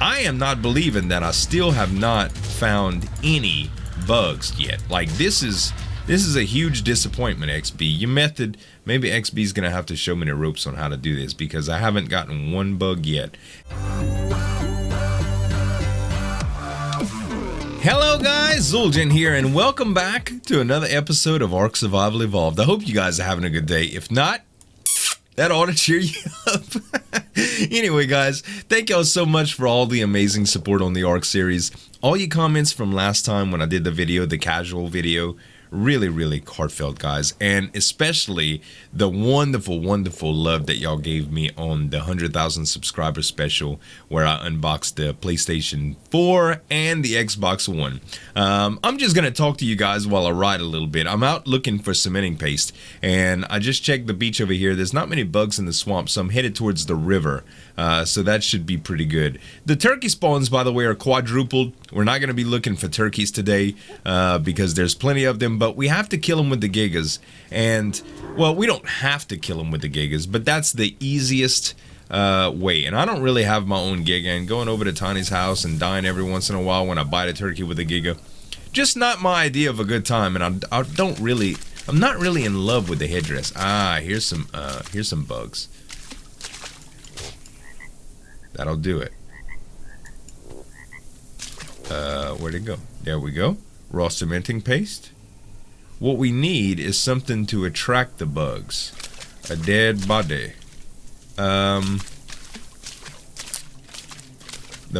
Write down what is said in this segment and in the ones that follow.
I am not believing that I still have not found any bugs yet. Like, this is a huge disappointment, XB. Your method, maybe XB is gonna have to show me the ropes on how to do this, because I haven't gotten one bug yet. Hello guys, Zueljin here, and welcome back to another episode of Ark Survival Evolved. I hope you guys are having a good day. If not, that ought to cheer you up. Anyway guys, thank y'all so much for all the amazing support on the Ark series. All your comments from last time when I did the video, the casual video, really heartfelt, guys, and especially the wonderful love that y'all gave me on the 100,000 subscriber special where I unboxed the PlayStation 4 and the Xbox One. I'm just gonna talk to you guys while I ride a little bit. I'm out looking for cementing paste, and I just checked the beach over here. There's not many bugs in the swamp, so I'm headed towards the river, so that should be pretty good. The turkey spawns, by the way, are quadrupled. We're not gonna be looking for turkeys today because there's plenty of them, but we have to kill them with the gigas. And, well, we don't have to kill them with the gigas, but that's the easiest way. And I don't really have my own giga, and going over to Tiny's house and dying every once in a while when I bite a turkey with a giga, just not my idea of a good time. And I'm not really in love with the headdress. Here's some bugs. That'll do it. Where'd it go? There we go. Raw cementing paste. What we need is something to attract the bugs. A dead body. The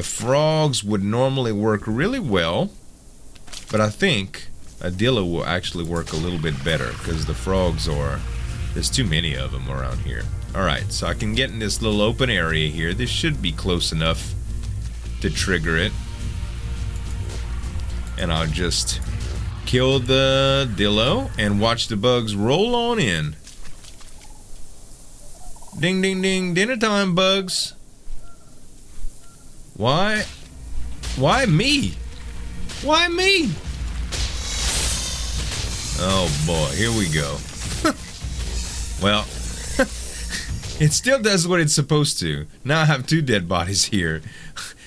frogs would normally work really well, but I think a dillo will actually work a little bit better because the frogs there's too many of them around here. Alright, so I can get in this little open area here. This should be close enough to trigger it. And I'll just kill the dillo and watch the bugs roll on in. Ding ding ding, dinner time, bugs. Why me? Why me? Oh boy, here we go. Well, it still does what it's supposed to. Now I have two dead bodies here.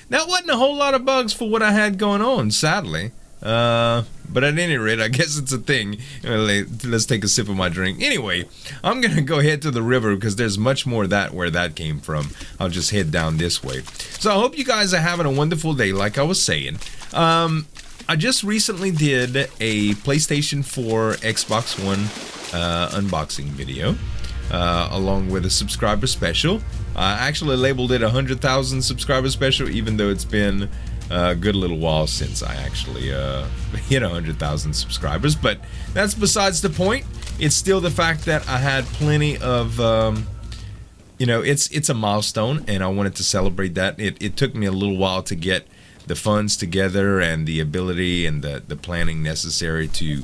That wasn't a whole lot of bugs for what I had going on, sadly. But at any rate, I guess it's a thing. Let's take a sip of my drink. Anyway, I'm gonna go head to the river because there's much more where that came from. I'll just head down this way. So I hope you guys are having a wonderful day, like I was saying. I just recently did a PlayStation 4, Xbox One unboxing video, along with a subscriber special. I actually labeled it 100,000 subscriber special, even though it's been a good little while since I actually hit 100,000 subscribers, but that's besides the point. It's still the fact that I had plenty of, it's a milestone, and I wanted to celebrate that. It took me a little while to get the funds together and the ability and the planning necessary to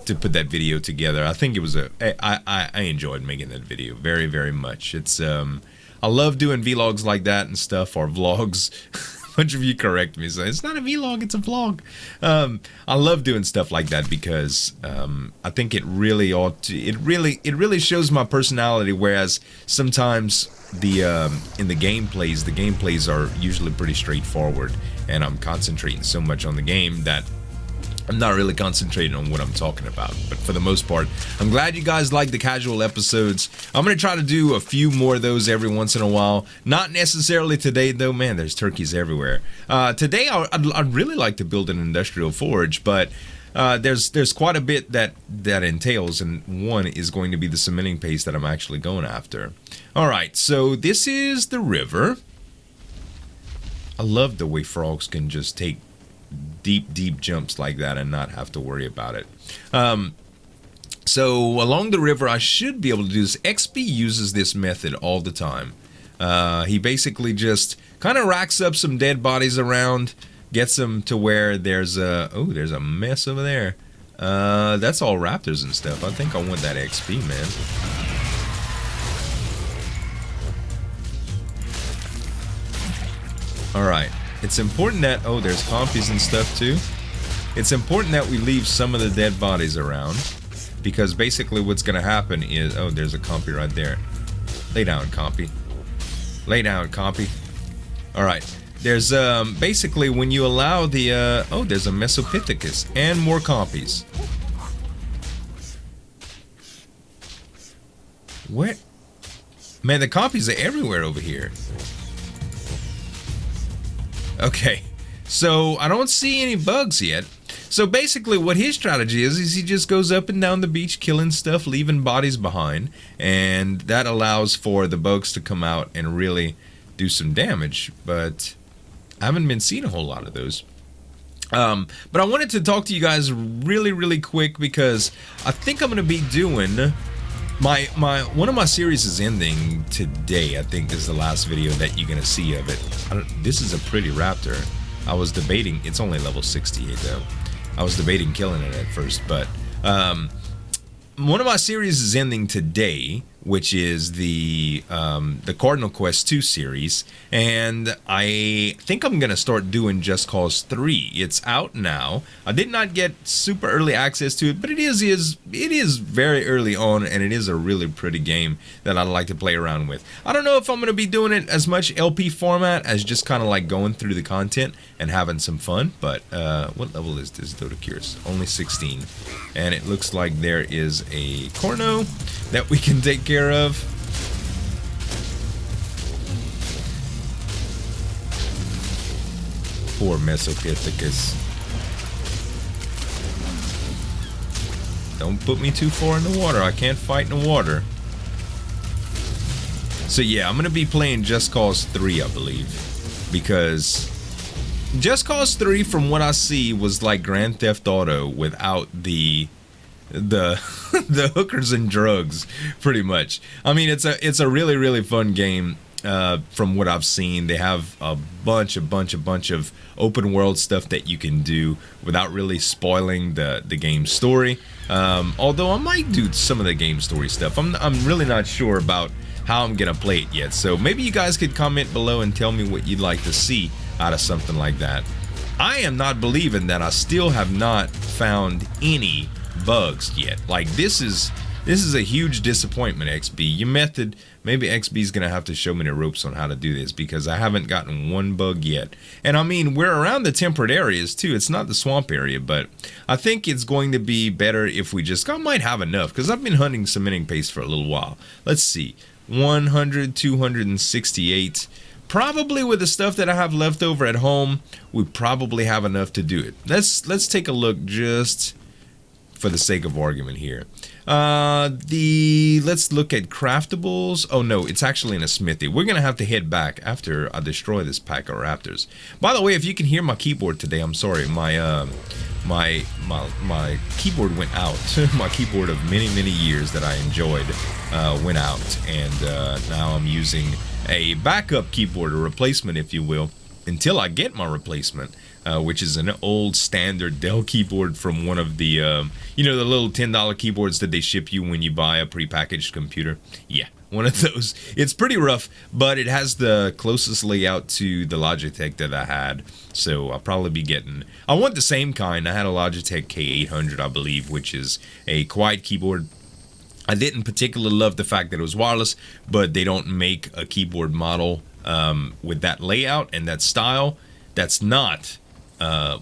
put that video together. I think it was I enjoyed making that video very much. It's I love doing vlogs like that and stuff, or vlogs. A bunch of you correct me, so it's not a vlog, it's a vlog. I love doing stuff like that because I think it really shows my personality, whereas sometimes in the gameplays are usually pretty straightforward, and I'm concentrating so much on the game that I'm not really concentrating on what I'm talking about. But for the most part, I'm glad you guys like the casual episodes. I'm going to try to do a few more of those every once in a while. Not necessarily today, though. Man, there's turkeys everywhere. Today, I'd really like to build an industrial forge, but there's quite a bit that entails, and one is going to be the cementing paste that I'm actually going after. Alright, so this is the river. I love the way frogs can just take deep jumps like that and not have to worry about it. So along the river, I should be able to do this. XP uses this method all the time. He basically just kind of racks up some dead bodies around, gets them to where there's a mess over there. That's all raptors and stuff. I think I want that XP, man. Alright, it's important that, there's compies and stuff too. It's important that we leave some of the dead bodies around, because basically what's going to happen is, there's a compy right there. Lay down, compy. Lay down, compy. Alright, There's basically when you allow the oh, there's a Mesopithecus and more copies. Where? Man, the copies are everywhere over here. Okay, so I don't see any bugs yet. So basically what his strategy is he just goes up and down the beach killing stuff, leaving bodies behind, and that allows for the bugs to come out and really do some damage, but I haven't been seeing a whole lot of those. But I wanted to talk to you guys really quick because I think I'm going to be doing one of my series is ending today. I think this is the last video that you're going to see of it. This is a pretty raptor. I was debating, it's only level 68 though. I was debating killing it at first, but one of my series is ending today, which is the Cardinal Quest 2 series, and I think I'm gonna start doing Just Cause 3. It's out now. I did not get super early access to it, but it is very early on, and it is a really pretty game that I'd like to play around with. I don't know if I'm gonna be doing it as much LP format as just kind of like going through the content and having some fun. But what level is this Dodocurus? Only 16, and it looks like there is a Corno that we can take care of. Poor Mesopithecus. Don't put me too far in the water. I can't fight in the water. So yeah, I'm gonna be playing Just Cause 3, I believe, because Just Cause 3, from what I see, was like Grand Theft Auto without the the hookers and drugs, pretty much. I mean, it's a really fun game. From what I've seen, they have a bunch of open world stuff that you can do without really spoiling the game story. Although I might do some of the game story stuff. I'm really not sure about how I'm gonna play it yet. So maybe you guys could comment below and tell me what you'd like to see out of something like that. I am not believing that I still have not found any bugs yet. Like, this is a huge disappointment, XB. Your method, maybe XB's gonna have to show me the ropes on how to do this, because I haven't gotten one bug yet. And I mean, we're around the temperate areas too. It's not the swamp area, but I think it's going to be better if we just, I might have enough, because I've been hunting cementing paste for a little while. Let's see, 100, 268. Probably with the stuff that I have left over at home, we probably have enough to do it. Let's take a look just for the sake of argument here. Let's look at craftables. Oh no, it's actually in a smithy. We're gonna have to head back after I destroy this pack of raptors. By the way, if you can hear my keyboard today, I'm sorry. My keyboard went out. My keyboard of many years that I enjoyed went out, and now I'm using a backup keyboard, a replacement, if you will, until I get my replacement. Which is an old standard Dell keyboard from one of the, you know, the little $10 keyboards that they ship you when you buy a prepackaged computer. Yeah, one of those. It's pretty rough, but it has the closest layout to the Logitech that I had. So I'll probably be getting, I want the same kind. I had a Logitech K800, I believe, which is a quiet keyboard. I didn't particularly love the fact that it was wireless, but they don't make a keyboard model with that layout and that style that's not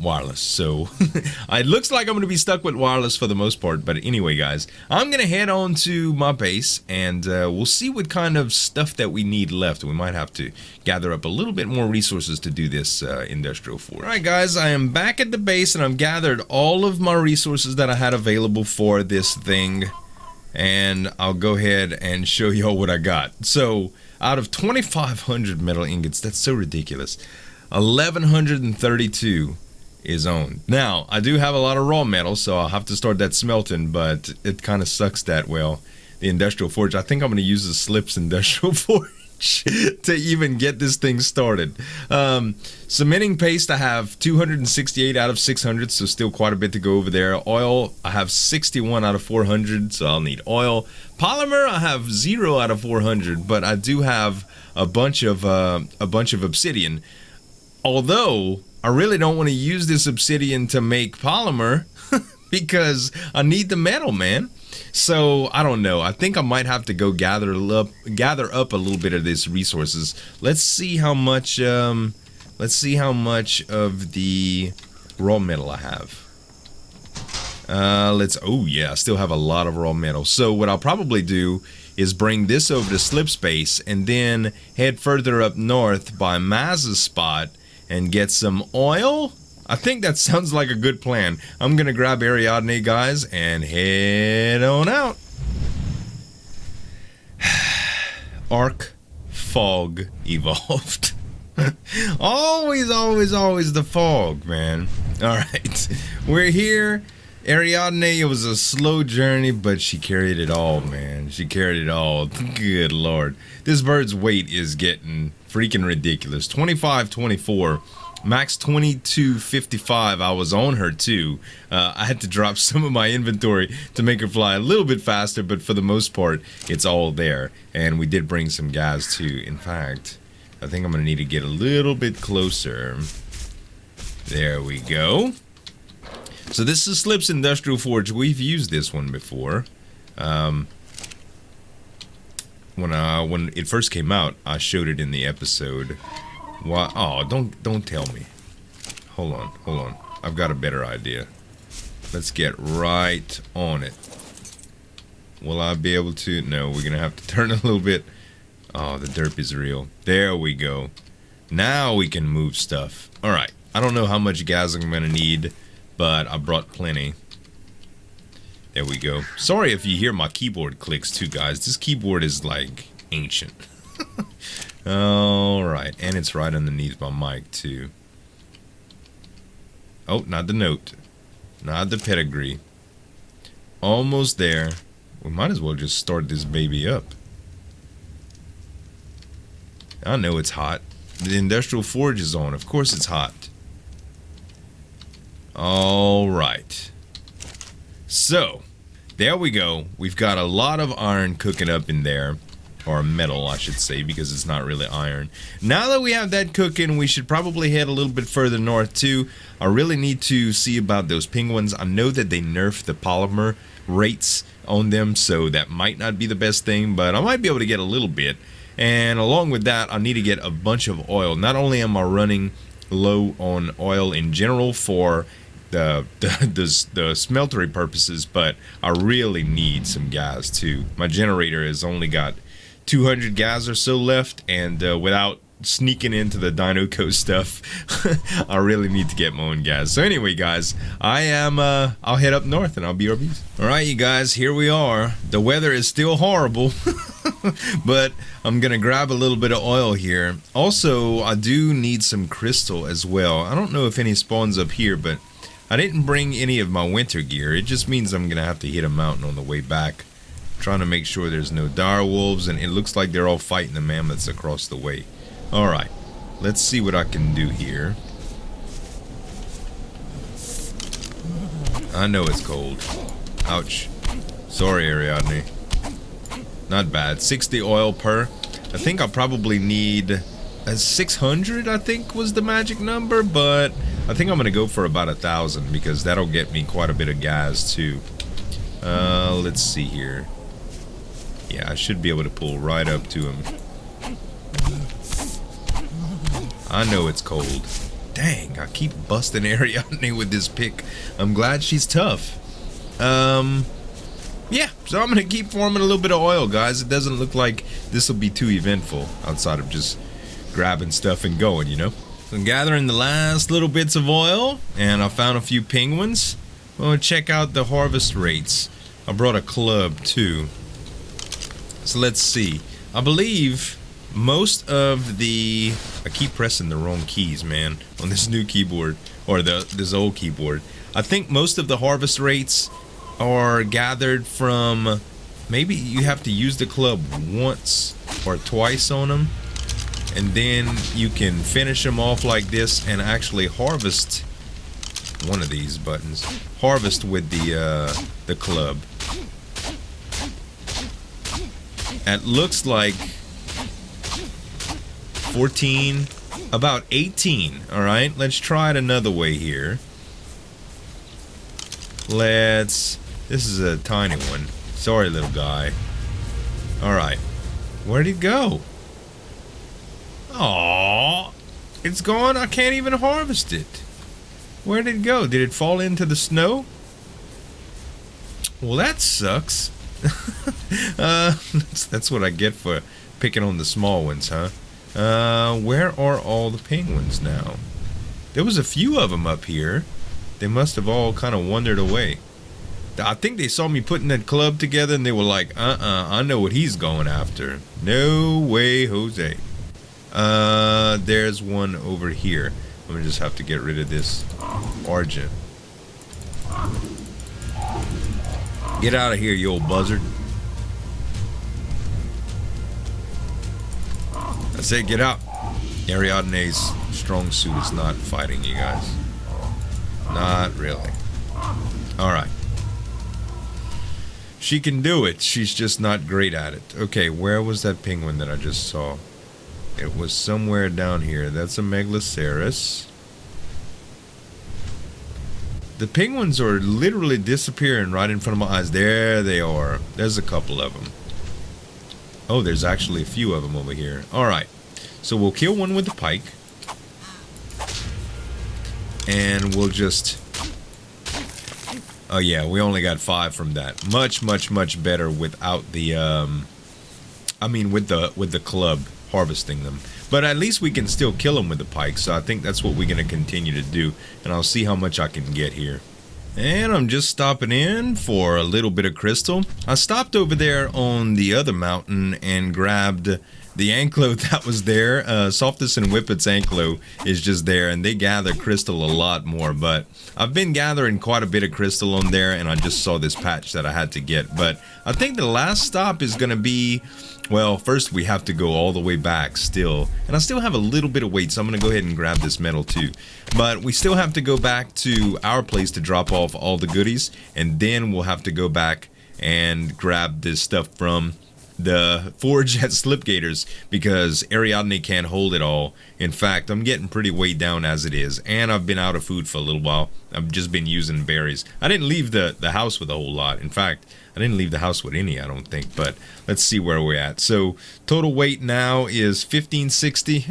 wireless. So it looks like I'm going to be stuck with wireless for the most part. But anyway, guys, I'm going to head on to my base, and we'll see what kind of stuff that we need left. We might have to gather up a little bit more resources to do this industrial forge. Alright guys, I am back at the base, and I've gathered all of my resources that I had available for this thing, and I'll go ahead and show y'all what I got. So out of 2,500 metal ingots, that's so ridiculous, 1,132 is owned. Now, I do have a lot of raw metal, so I'll have to start that smelting, but it kind of sucks that, well, the industrial forge, I think I'm going to use the Slips industrial forge to even get this thing started. Cementing paste, I have 268 out of 600, so still quite a bit to go over there. Oil, I have 61 out of 400, so I'll need oil. Polymer, I have 0 out of 400, but I do have a bunch of obsidian. Although, I really don't want to use this obsidian to make polymer because I need the metal, man. So, I don't know. I think I might have to go gather up a little bit of these resources. Let's see how much Let's see how much of the raw metal I have. Oh yeah, I still have a lot of raw metal. So what I'll probably do is bring this over to Slip Space and then head further up north by Maz's spot and get some oil. I think that sounds like a good plan. I'm gonna grab Ariadne, guys, and head on out. Ark Fog Evolved. Always the fog, man. Alright, we're here. Ariadne, it was a slow journey, but she carried it all, man. She carried it all. Good lord. This bird's weight is getting freaking ridiculous. 25-24. Max 22.55. I was on her too. I had to drop some of my inventory to make her fly a little bit faster, but for the most part, it's all there. And we did bring some gas too. In fact, I think I'm going to need to get a little bit closer. There we go. So this is Slip's Industrial Forge. We've used this one before. When it first came out, I showed it in the episode. Why? Oh, don't tell me. Hold on. I've got a better idea. Let's get right on it. Will I be able to? No, we're gonna have to turn a little bit. Oh, the derp is real. There we go. Now we can move stuff. All right. I don't know how much gas I'm gonna need, but I brought plenty. There we go. Sorry if you hear my keyboard clicks too, guys. This keyboard is like ancient. Alright, and it's right underneath my mic too. Oh, not the note. Not the pedigree. Almost there. We might as well just start this baby up. I know it's hot. The industrial forge is on. Of course it's hot. Alright. So, there we go. We've got a lot of iron cooking up in there. Or metal, I should say, because it's not really iron. Now that we have that cooking, we should probably head a little bit further north too. I really need to see about those penguins. I know that they nerfed the polymer rates on them, so that might not be the best thing, but I might be able to get a little bit. And along with that, I need to get a bunch of oil. Not only am I running low on oil in general for the smeltery purposes, but I really need some gas too. My generator has only got 200 gas or so left, and without sneaking into the DinoCo stuff, I really need to get my own gas. So anyway, guys, I'll head up north and I'll be RBs. Alright, you guys, here we are. The weather is still horrible, but I'm gonna grab a little bit of oil here. Also, I do need some crystal as well. I don't know if any spawns up here, but I didn't bring any of my winter gear. It just means I'm gonna have to hit a mountain on the way back. Trying to make sure there's no dire wolves, and it looks like they're all fighting the mammoths across the way. Alright, let's see what I can do here. I know it's cold. Ouch. Sorry, Ariadne. Not bad. 60 oil per. I think I'll probably need 600, I think was the magic number, but I think I'm going to go for about 1,000 because that'll get me quite a bit of gas too. Let's see here. Yeah, I should be able to pull right up to him. I know it's cold. Dang, I keep busting Ariadne with this pick. I'm glad she's tough. Yeah, so I'm gonna keep farming a little bit of oil, guys. It doesn't look like this will be too eventful outside of just grabbing stuff and going, you know? So I'm gathering the last little bits of oil, and I found a few penguins. Well, check out the harvest rates. I brought a club too. So let's see. I believe most of the... I keep pressing the wrong keys, man, on this new keyboard, or this old keyboard. I think most of the harvest rates are gathered from... Maybe you have to use the club once or twice on them, and then you can finish them off like this and actually harvest one of these buttons. Harvest with the club. It looks like 14, about 18. Alright, let's try it another way here. This is a tiny one. Sorry, little guy. Alright, where'd he go? Aww. It's gone. I can't even harvest it. Where did it go? Did it fall into the snow? Well, that sucks. That's what I get for picking on the small ones, huh? Where are all the penguins now? There was a few of them up here. They must have all kind of wandered away. I think they saw me putting that club together and they were like, I know what he's going after. No way, Jose. There's one over here. I'm gonna just have to get rid of this Argent. Get out of here, you old buzzard. I said get out. Ariadne's strong suit is not fighting, you guys. Not really. Alright. She can do it. She's just not great at it. Okay, where was that penguin that I just saw? It was somewhere down here. That's a Megaloceros. The penguins are literally disappearing right in front of my eyes. There they are. There's a couple of them. Oh, there's actually a few of them over here. Alright. So we'll kill one with the pike. And we'll just... Oh yeah, we only got 5 from that. Much, much, much better without the... with the club harvesting them. But at least we can still kill them with the pike. So I think that's what we're going to continue to do. And I'll see how much I can get here. And I'm just stopping in for a little bit of crystal. I stopped over there on the other mountain and grabbed the anklo that was there. Softus and Whippet's anklo is just there, and they gather crystal a lot more. But I've been gathering quite a bit of crystal on there, and I just saw this patch that I had to get. But I think the last stop is going to be... Well, first we have to go all the way back still. And I still have a little bit of weight, so I'm going to go ahead and grab this metal too. But we still have to go back to our place to drop off all the goodies. And then we'll have to go back and grab this stuff from the forge at Slipgators, because Ariadne can't hold it all. In fact, I'm getting pretty weighed down as it is, and I've been out of food for a little while. I've just been using berries. I didn't leave the house with a whole lot. In fact, I didn't leave the house with any, I don't think, but let's see where we're at. So total weight now is 1560.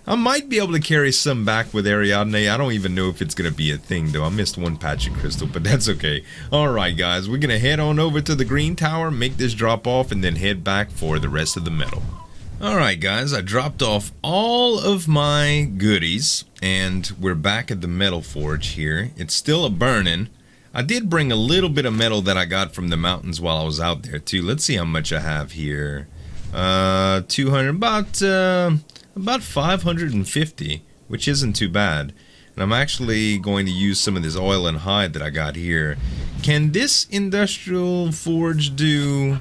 I might be able to carry some back with Ariadne. I don't even know if it's going to be a thing, though. I missed one patch of crystal, but that's okay. Alright, guys. We're going to head on over to the green tower, make this drop off, and then head back for the rest of the metal. Alright, guys. I dropped off all of my goodies, and we're back at the metal forge here. It's still a-burning. I did bring a little bit of metal that I got from the mountains while I was out there, too. Let's see how much I have here. 200, about 550, which isn't too bad. And I'm actually going to use some of this oil and hide that I got here. Can this industrial forge do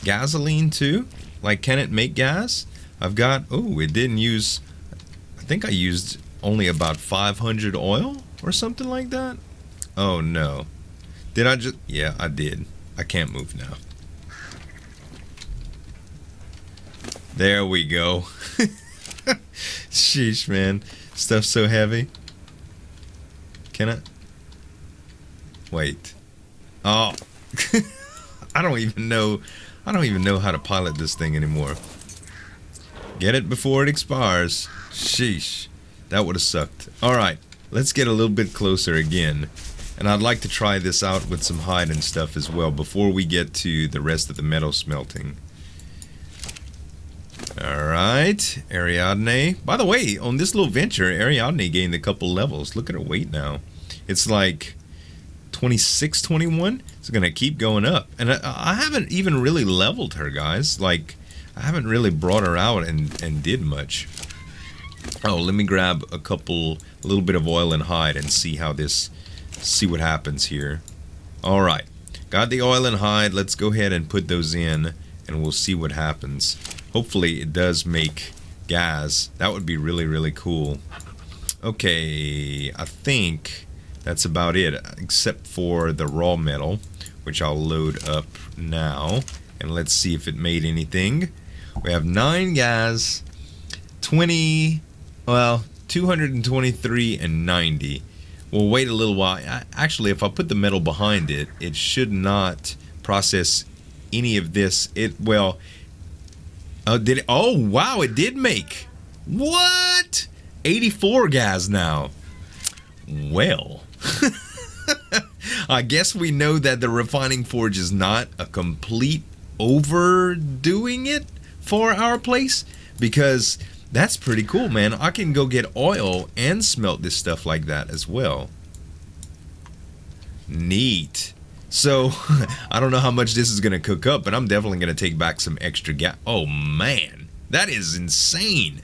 gasoline too? Like, can it make gas? I've got, oh, it didn't use, I think I used only about 500 oil or something like that. Oh no. Did I just, yeah, I did. I can't move now. There we go. Sheesh, man. Stuff's so heavy. Can I? Wait. Oh. I don't even know how to pilot this thing anymore. Get it before it expires. Sheesh. That would have sucked. Alright. Let's get a little bit closer again. And I'd like to try this out with some hide and stuff as well before we get to the rest of the metal smelting. Alright, Ariadne. By the way, on this little venture, Ariadne gained a couple levels. Look at her weight now. It's like 26, 21. It's going to keep going up. And I haven't even really leveled her, guys. Like, I haven't really brought her out and did much. Oh, let me grab a little bit of oil and hide and see what happens here. Alright, got the oil and hide. Let's go ahead and put those in and we'll see what happens. Hopefully it does make gas. That would be really, really cool. Okay, I think that's about it, except for the raw metal, which I'll load up now. And let's see if it made anything. We have 9 gas, 20, well, 223 and 90. We'll wait a little while. Actually, if I put the metal behind it, it should not process any of this. Did it? Oh, wow, it did make What? 84 gas now. Well, I guess we know that the refining forge is not a complete overdoing it for our place, because that's pretty cool, man. I can go get oil and smelt this stuff like that as well. Neat. So, I don't know how much this is going to cook up, but I'm definitely going to take back some extra gas. Oh, man. That is insane.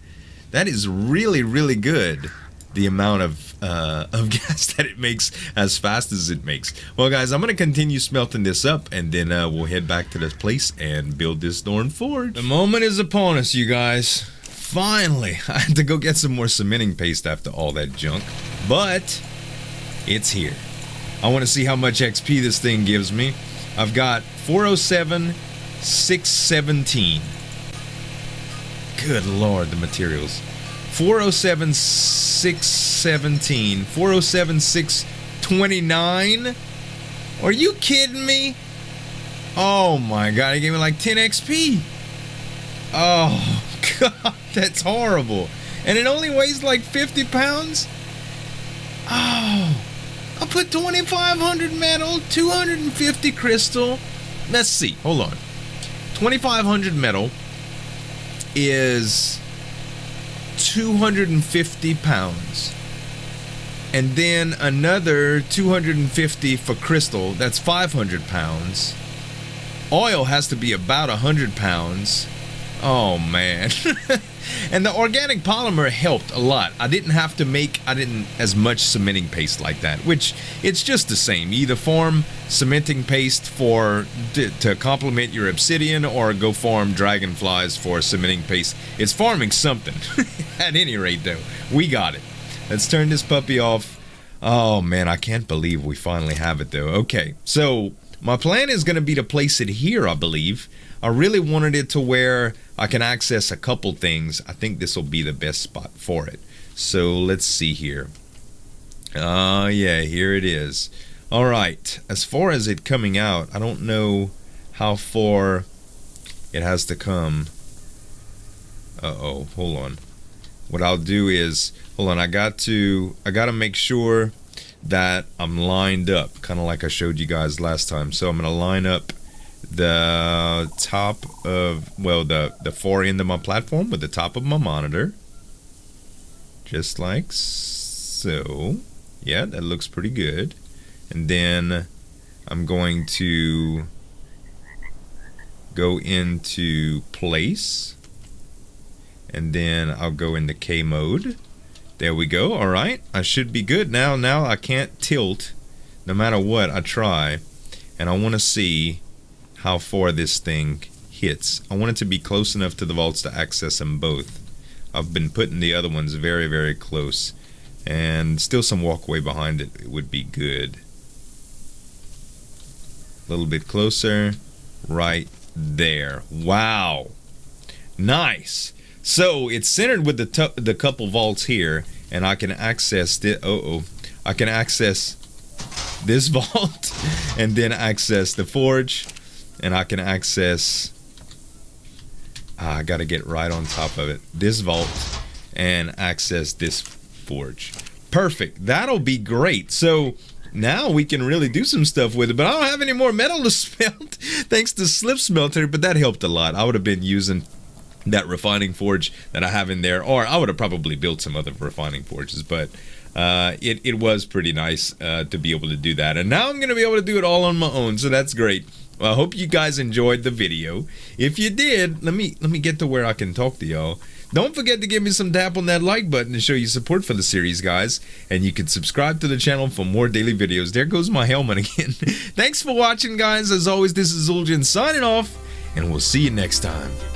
That is really, really good. The amount of gas that it makes as fast as it makes. Well, guys, I'm going to continue smelting this up, and then we'll head back to this place and build this darn forge. The moment is upon us, you guys. Finally, I had to go get some more cementing paste after all that junk, but it's here. I want to see how much XP this thing gives me. I've got 407, 617. Good Lord, the materials. 407, 617. 407, 629. Are you kidding me? Oh my God, he gave me like 10 XP. Oh God, that's horrible. And it only weighs like 50 pounds? Oh. I put 2,500 metal, 250 crystal. Let's see. Hold on. 2,500 metal is 250 pounds. And then another 250 for crystal. That's 500 pounds. Oil has to be about 100 pounds. Oh, man. And the organic polymer helped a lot. I didn't have to make as much cementing paste like that, which it's just the same. Either farm cementing paste to complement your obsidian, or go farm dragonflies for cementing paste. It's farming something. At any rate, though, we got it. Let's turn this puppy off. Oh, man, I can't believe we finally have it, though. Okay, so my plan is going to be to place it here, I believe. I really wanted it to where I can access a couple things. I think this will be the best spot for it. So let's see here. Yeah, here it is. All right. As far as it coming out, I don't know how far it has to come. Uh-oh, hold on. What I'll do is, hold on, I got to make sure that I'm lined up, kind of like I showed you guys last time. So I'm going to line up the top of, well, the far end of my platform with the top of my monitor, just like so. Yeah, that looks pretty good. And then I'm going to go into place, and then I'll go into K mode. There we go. All right, I should be good now. Now I can't tilt no matter what I try, and I want to see how far this thing hits. I want it to be close enough to the vaults to access them both. I've been putting the other ones very, very close, and still some walkway behind it would be good. A little bit closer, right there. Wow, nice. So it's centered with the couple vaults here, and I can access I can access this vault, and then access the forge. And I can access, I gotta get right on top of it, this vault, and access this forge. Perfect, that'll be great. So now we can really do some stuff with it, but I don't have any more metal to smelt, thanks to Slip Smelter, but that helped a lot. I would have been using that refining forge that I have in there, or I would have probably built some other refining forges, but it was pretty nice to be able to do that. And now I'm gonna be able to do it all on my own, so that's great. Well, I hope you guys enjoyed the video. If you did, let me get to where I can talk to y'all. Don't forget to give me some tap on that like button to show your support for the series, guys. And you can subscribe to the channel for more daily videos. There goes my helmet again. Thanks for watching, guys. As always, this is Zueljin signing off, and we'll see you next time.